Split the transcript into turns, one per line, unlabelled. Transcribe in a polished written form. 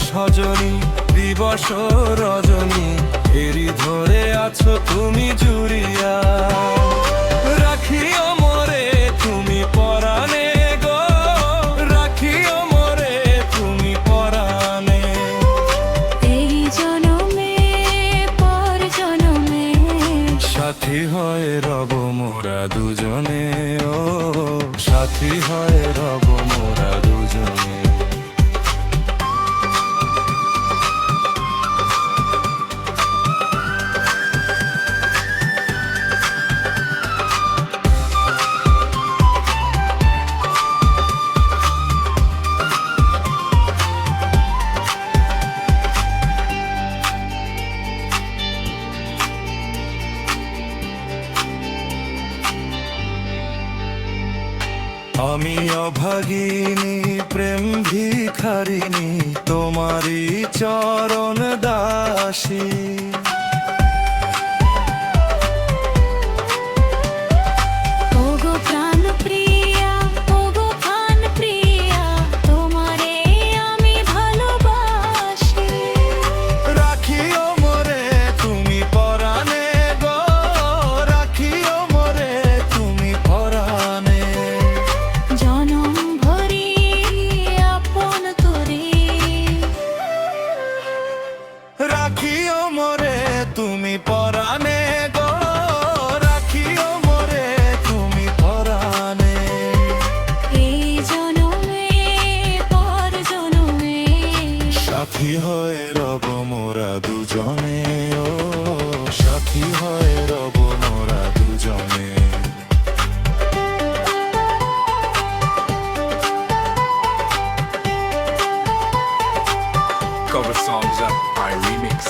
সজনী দিবস রজনী এরি ধরে আছো তুমি জুড়িয়া রাখিও মোরে তুমি পরাণে গো রাখিও মোরে তুমি পরাণে
এই জনমে পর জনমে
সাথী হয়ে রব মোরা দুজনে ও সাথী হয়ে রব মোরা দুজনে আমি অভাগিনী প্রেম ভিখারিণী তোমারি চরণ দাসী
ওগো প্রাণ প্রিয়া ওগো প্রাণ প্রিয়া তোমারে আমি ভালোবাসি
রাখিও মোরে তুমি পরাণে গো রাখিও মোরে তুমি পরাণে
জনম ভরি আপন তোরে
রাখিও মোরে তুমি পরাণে গো রাখিও মোরে তুমি পরাণে
এই জনমে পর জনমে
সাথী হয়ে রব মোরা দুজনে ও সাথী হয়ে রব মোরা দুজনে
Cover songs up by remix.